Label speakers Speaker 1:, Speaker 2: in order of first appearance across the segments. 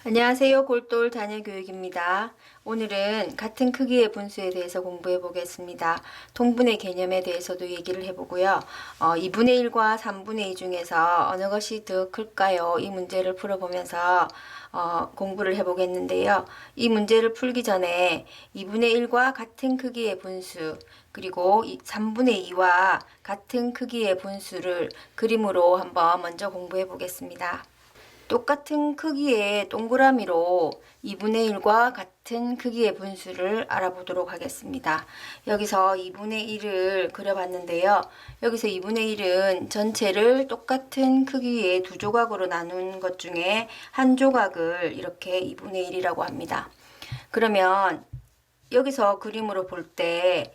Speaker 1: 안녕하세요. 골똘 자녀교육입니다. 오늘은 같은 크기의 분수에 대해서 공부해 보겠습니다. 통분의 개념에 대해서도 얘기를 해보고요. 2분의 1과 3분의 2 중에서 어느 것이 더 클까요? 이 문제를 풀어보면서 공부를 해보겠는데요. 이 문제를 풀기 전에 2분의 1과 같은 크기의 분수, 그리고 3분의 2와 같은 크기의 분수를 그림으로 한번 먼저 공부해 보겠습니다. 똑같은 크기의 동그라미로 2분의 1과 같은 크기의 분수를 알아보도록 하겠습니다. 여기서 2분의 1을 그려봤는데요. 여기서 2분의 1은 전체를 똑같은 크기의 두 조각으로 나눈 것 중에 한 조각을 이렇게 2분의 1이라고 합니다. 그러면 여기서 그림으로 볼때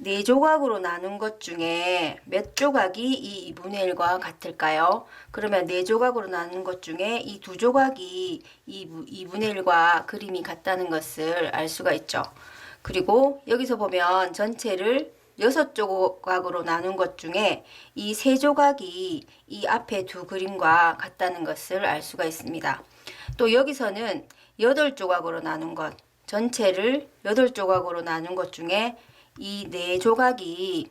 Speaker 1: 4조각으로 나눈 것 중에 몇 조각이 이 2분의 1과 같을까요? 그러면 4조각으로 나눈 것 중에 이 두 조각이 이 2분의 1과 그림이 같다는 것을 알 수가 있죠. 그리고 여기서 보면 전체를 6조각으로 나눈 것 중에 이 3조각이 이 앞에 두 그림과 같다는 것을 알 수가 있습니다. 또 여기서는 8조각으로 나눈 것, 전체를 8조각으로 나눈 것 중에 이 4조각이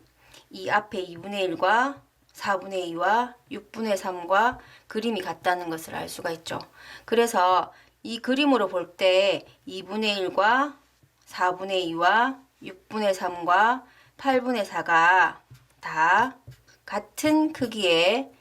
Speaker 1: 이 앞에 2분의 1과 4분의 2와 6분의 3과 그림이 같다는 것을 알 수가 있죠. 그래서 이 그림으로 볼 때 2분의 1과 4분의 2와 6분의 3과 8분의 4가 다 같은 크기의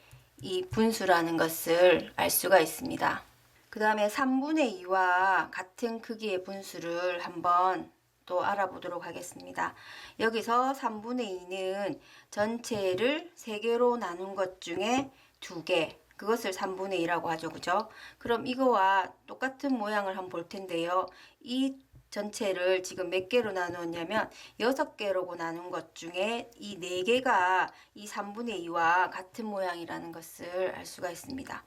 Speaker 1: 이 분수라는 것을 알 수가 있습니다. 그 다음에 3분의 2와 같은 크기의 분수를 한번 또 알아보도록 하겠습니다. 여기서 3분의 2는 전체를 3개로 나눈 것 중에 2개, 그것을 3분의 2라고 하죠. 그죠? 그럼 이거와 똑같은 모양을 한번 볼 텐데요. 이 전체를 지금 몇 개로 나누었냐면 6개로 나눈 것 중에 이 4개가 이 3분의 2와 같은 모양이라는 것을 알 수가 있습니다.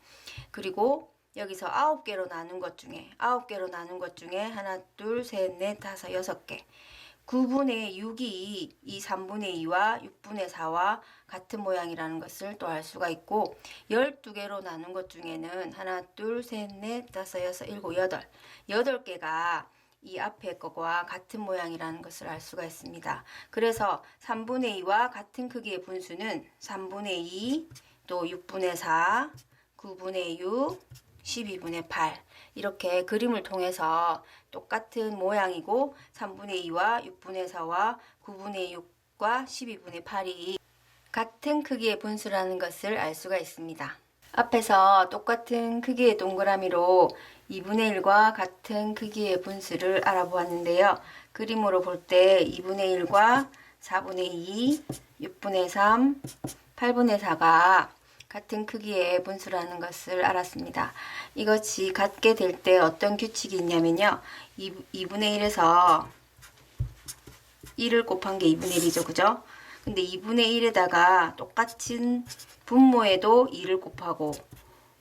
Speaker 1: 그리고 여기서 9개로 나눈 것 중에 하나, 둘, 셋, 넷, 다섯, 6개. 9분의 6이 이 3분의 2와 6분의 4와 같은 모양이라는 것을 또 알 수가 있고 12개로 나눈 것 중에는 하나, 둘, 셋, 넷, 다섯, 여섯, 일곱, 여덟. 8개가 이 앞에 것과 같은 모양이라는 것을 알 수가 있습니다. 그래서 3분의 2와 같은 크기의 분수는 3분의 2, 또 6분의 4, 9분의 6, 12분의 8 이렇게 그림을 통해서 똑같은 모양이고 3분의 2와 6분의 4와 9분의 6과 12분의 8이 같은 크기의 분수라는 것을 알 수가 있습니다. 앞에서 똑같은 크기의 동그라미로 2분의 1과 같은 크기의 분수를 알아보았는데요. 그림으로 볼 때 2분의 1과 4분의 2, 6분의 3, 8분의 4가 같은 크기의 분수라는 것을 알았습니다. 이것이 같게 될 때 어떤 규칙이 있냐면요. 2분의 1에서 1을 곱한 게 2분의 1이죠. 그죠? 근데 2분의 1에다가 똑같은 분모에도 2를 곱하고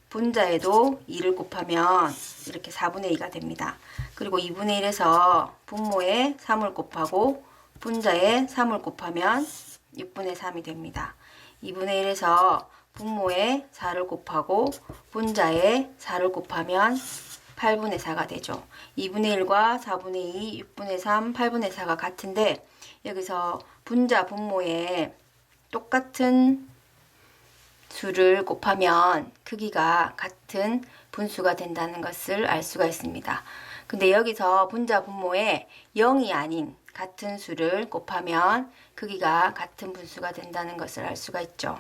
Speaker 1: 분자에도 2를 곱하면 이렇게 4분의 2가 됩니다. 그리고 2분의 1에서 분모에 3을 곱하고 분자에 3을 곱하면 6분의 3이 됩니다. 2분의 1에서 분모에 4를 곱하고 분자에 4를 곱하면 8분의 4가 되죠. 2분의 1과 4분의 2, 6분의 3, 8분의 4가 같은데 여기서 분자 분모에 똑같은 수를 곱하면 크기가 같은 분수가 된다는 것을 알 수가 있습니다. 근데 여기서 분자 분모에 0이 아닌 같은 수를 곱하면 크기가 같은 분수가 된다는 것을 알 수가 있죠.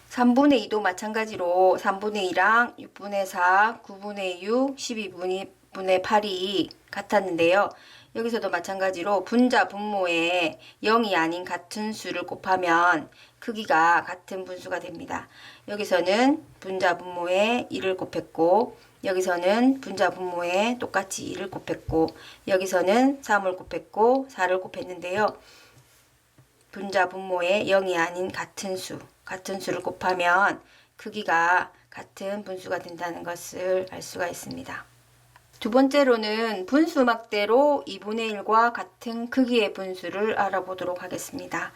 Speaker 1: 3분의 2도 마찬가지로 3분의 2랑 6분의 4, 9분의 6, 12분의 8이 같았는데요. 여기서도 마찬가지로 분자 분모에 0이 아닌 같은 수를 곱하면 크기가 같은 분수가 됩니다. 여기서는 분자 분모에 1을 곱했고 여기서는 분자 분모에 똑같이 1을 곱했고 여기서는 3을 곱했고 4를 곱했는데요. 분자 분모에 0이 아닌 같은 수를 곱하면 크기가 같은 분수가 된다는 것을 알 수가 있습니다. 두 번째로는 분수막대로 2분의 1과 같은 크기의 분수를 알아보도록 하겠습니다.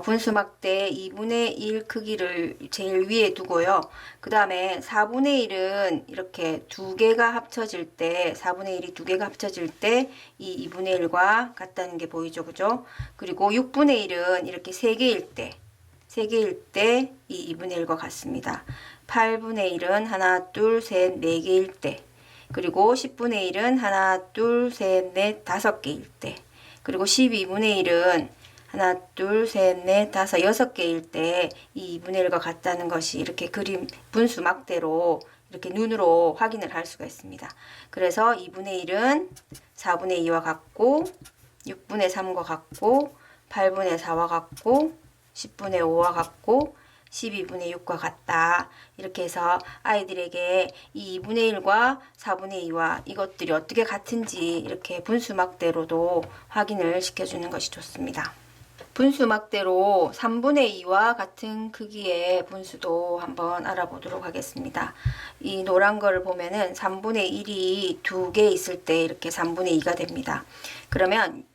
Speaker 1: 분수막대 2분의 1 크기를 제일 위에 두고요. 그 다음에 4분의 1은 이렇게 두 개가 합쳐질 때, 4분의 1이 두 개가 합쳐질 때 이 2분의 1과 같다는 게 보이죠, 그죠? 그리고 6분의 1은 이렇게 3개일 때, 3개일 때 이 2분의 1과 같습니다. 8분의 1은 하나, 둘, 셋, 4개일 때, 그리고 10분의 1은 하나, 둘, 셋, 넷, 5개일 때, 그리고 12분의 1은 하나, 둘, 셋, 넷, 5, 6개일 때 이 2분의 1과 같다는 것이 이렇게 그림 분수 막대로 이렇게 눈으로 확인을 할 수가 있습니다. 그래서 2분의 1은 4분의 2와 같고 6분의 3과 같고 8분의 4와 같고 10분의 5와 같고 12분의 6과 같다. 이렇게 해서 아이들에게 이 2분의 1과 4분의 2와 이것들이 어떻게 같은지 이렇게 분수막대로도 확인을 시켜주는 것이 좋습니다. 분수막대로 3분의 2와 같은 크기의 분수도 한번 알아보도록 하겠습니다. 이 노란 거를 보면은 3분의 1이 두 개 있을 때 이렇게 3분의 2가 됩니다. 그러면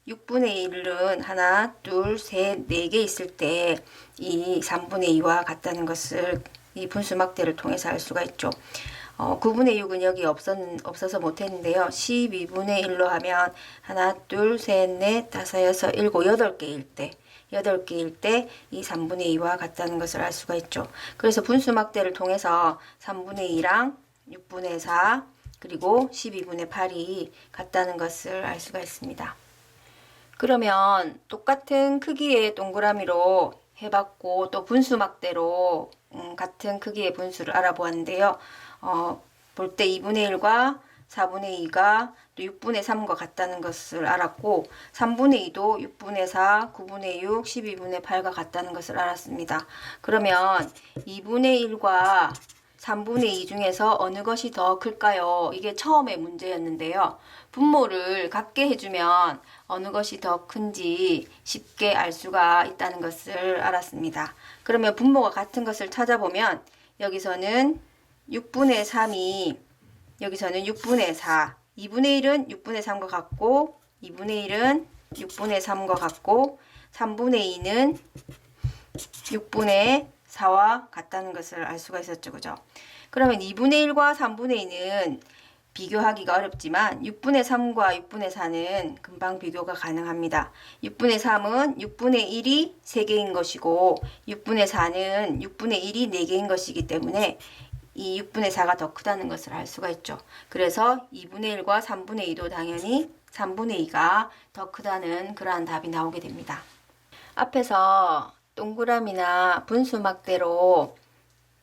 Speaker 1: 6분의 1은 하나, 둘, 셋, 4개 있을 때 이 3분의 2와 같다는 것을 이 분수막대를 통해서 알 수가 있죠. 9분의 6은 여기 없어서 못했는데요. 12분의 1로 하면 하나, 둘, 셋, 넷, 5, 6, 7, 8개일 때 8개일 때 이 3분의 2와 같다는 것을 알 수가 있죠. 그래서 분수막대를 통해서 3분의 2랑 6분의 4 그리고 12분의 8이 같다는 것을 알 수가 있습니다. 그러면 똑같은 크기의 동그라미로 해봤고 또 분수막대로 같은 크기의 분수를 알아보았는데요. 볼 때 2분의 1과 4분의 2가 또 6분의 3과 같다는 것을 알았고 3분의 2도 6분의 4, 9분의 6, 12분의 8과 같다는 것을 알았습니다. 그러면 2분의 1과 3분의 2 중에서 어느 것이 더 클까요? 이게 처음의 문제였는데요. 분모를 같게 해주면 어느 것이 더 큰지 쉽게 알 수가 있다는 것을 알았습니다. 그러면 분모가 같은 것을 찾아보면 여기서는 6분의 3이 여기서는 6분의 4, 2분의 1은 6분의 3과 같고 2분의 1은 6분의 3과 같고 3분의 2는 6분의 4와 같다는 것을 알 수가 있었죠. 그죠? 그러면 2분의 1과 3분의 2는 비교하기가 어렵지만 6분의 3과 6분의 4는 금방 비교가 가능합니다. 6분의 3은 6분의 1이 3개인 것이고 6분의 4는 6분의 1이 4개인 것이기 때문에 이 6분의 4가 더 크다는 것을 알 수가 있죠. 그래서 2분의 1과 3분의 2도 당연히 3분의 2가 더 크다는 그러한 답이 나오게 됩니다. 앞에서 동그라미나 분수막대로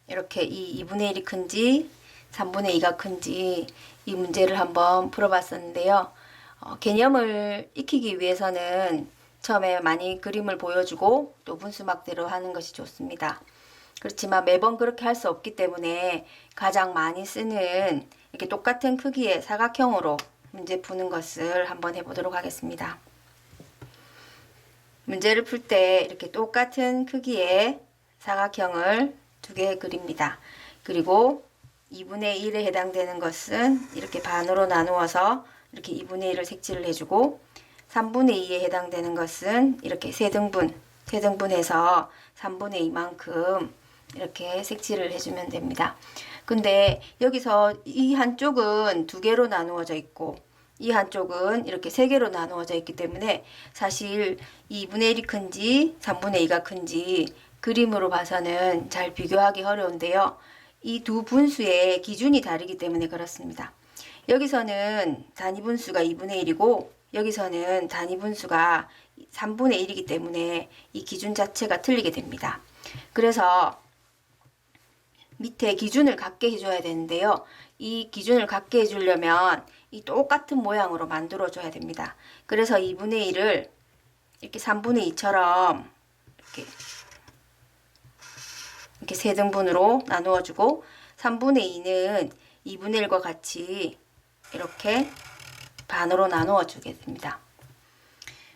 Speaker 1: 이렇게 이 2분의 1이 큰지 3분의 2가 큰지 이 문제를 한번 풀어봤었는데요. 개념을 익히기 위해서는 처음에 많이 그림을 보여주고 또 분수막대로 하는 것이 좋습니다. 그렇지만 매번 그렇게 할 수 없기 때문에 가장 많이 쓰는 이렇게 똑같은 크기의 사각형으로 문제 푸는 것을 한번 해보도록 하겠습니다. 문제를 풀 때 이렇게 똑같은 크기의 사각형을 두 개 그립니다. 그리고 2분의 1에 해당되는 것은 이렇게 반으로 나누어서 이렇게 2분의 1을 색칠을 해주고 3분의 2에 해당되는 것은 이렇게 세등분해서 3분의 2만큼 이렇게 색칠을 해주면 됩니다. 근데 여기서 이 한쪽은 두 개로 나누어져 있고 이 한쪽은 이렇게 세 개로 나누어져 있기 때문에 사실 2분의 1이 큰지 3분의 2가 큰지 그림으로 봐서는 잘 비교하기 어려운데요. 이 두 분수의 기준이 다르기 때문에 그렇습니다. 여기서는 단위분수가 2분의 1이고 여기서는 단위분수가 3분의 1이기 때문에 이 기준 자체가 틀리게 됩니다. 그래서 밑에 기준을 같게 해줘야 되는데요. 이 기준을 같게 해주려면 이 똑같은 모양으로 만들어줘야 됩니다. 그래서 2분의 1을 이렇게 3분의 2처럼 이렇게 세등분으로 나누어주고 3분의 2는 2분의 1과 같이 이렇게 반으로 나누어 주겠습니다.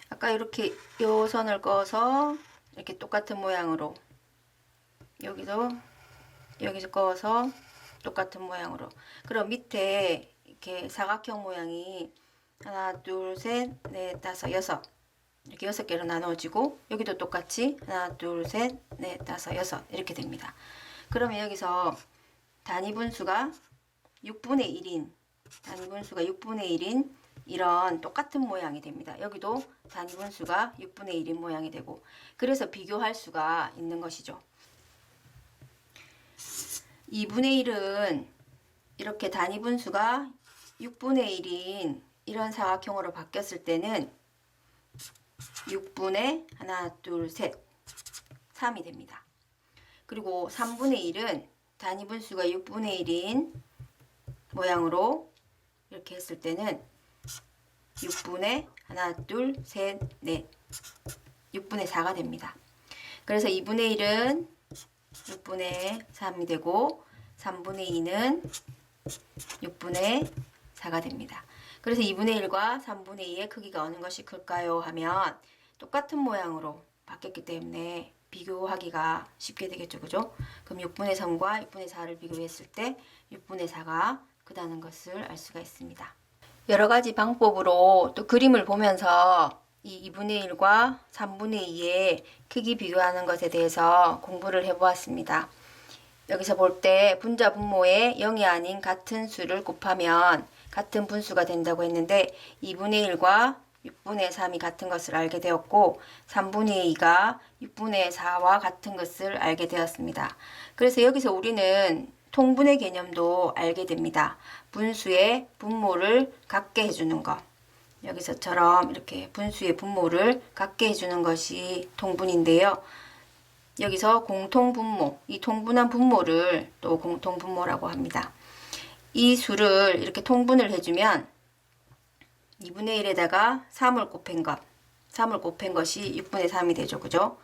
Speaker 1: 아까 이렇게 요 선을 꺼서 이렇게 똑같은 모양으로 여기서 꺼서 똑같은 모양으로 그럼 밑에 이렇게 사각형 모양이 하나, 둘, 셋, 넷, 다섯, 여섯 이렇게 6개로 나누어지고 여기도 똑같이 하나, 둘, 셋, 넷, 다섯, 여섯 이렇게 됩니다. 그러면 여기서 단위 분수가 6분의 1인 단위 분수가 6분의 1인 이런 똑같은 모양이 됩니다. 여기도 단위 분수가 6분의 1인 모양이 되고 그래서 비교할 수가 있는 것이죠. 2분의 1은 이렇게 단위 분수가 6분의 1인 이런 사각형으로 바뀌었을 때는 6분의 하나, 둘, 셋, 3이 됩니다. 그리고 3분의 1은 단위 분수가 6분의 1인 모양으로 이렇게 했을 때는 6분의 하나, 둘, 셋, 넷, 6분의 4가 됩니다. 그래서 2분의 1은 6분의 3이 되고 3분의 2는 6분의 4가 됩니다. 그래서 2분의 1과 3분의 2의 크기가 어느 것이 클까요? 하면 똑같은 모양으로 바뀌었기 때문에 비교하기가 쉽게 되겠죠. 그죠? 그럼 6분의 3과 6분의 4를 비교했을 때 6분의 4가 크다는 것을 알 수가 있습니다. 여러 가지 방법으로 또 그림을 보면서 이 2분의 1과 3분의 2의 크기 비교하는 것에 대해서 공부를 해보았습니다. 여기서 볼 때 분자 분모에 0이 아닌 같은 수를 곱하면 같은 분수가 된다고 했는데 2분의 1과 6분의 3이 같은 것을 알게 되었고 3분의 2가 6분의 4와 같은 것을 알게 되었습니다. 그래서 여기서 우리는 통분의 개념도 알게 됩니다. 분수의 분모를 같게 해주는 것. 여기서처럼 이렇게 분수의 분모를 같게 해주는 것이 통분인데요. 여기서 공통분모, 이 통분한 분모를 또 공통분모라고 합니다. 이 수를 이렇게 통분을 해주면 2분의 1에다가 3을 곱한 것이 6분의 3이 되죠. 그죠?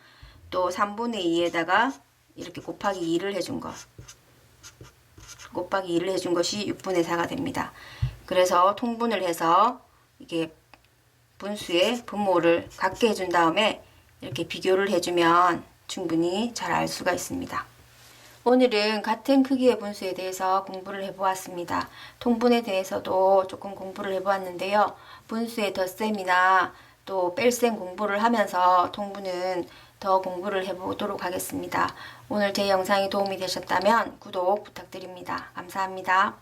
Speaker 1: 또 3분의 2에다가 이렇게 곱하기 2를 해준 것. 곱하기 2를 해준 것이 6분의 4가 됩니다. 그래서 통분을 해서 이게 분수의 분모를 같게 해준 다음에 이렇게 비교를 해주면 충분히 잘 알 수가 있습니다. 오늘은 같은 크기의 분수에 대해서 공부를 해보았습니다. 통분에 대해서도 조금 공부를 해보았는데요. 분수의 덧셈이나 또 뺄셈 공부를 하면서 통분은 더 공부를 해보도록 하겠습니다. 오늘 제 영상이 도움이 되셨다면 구독 부탁드립니다. 감사합니다.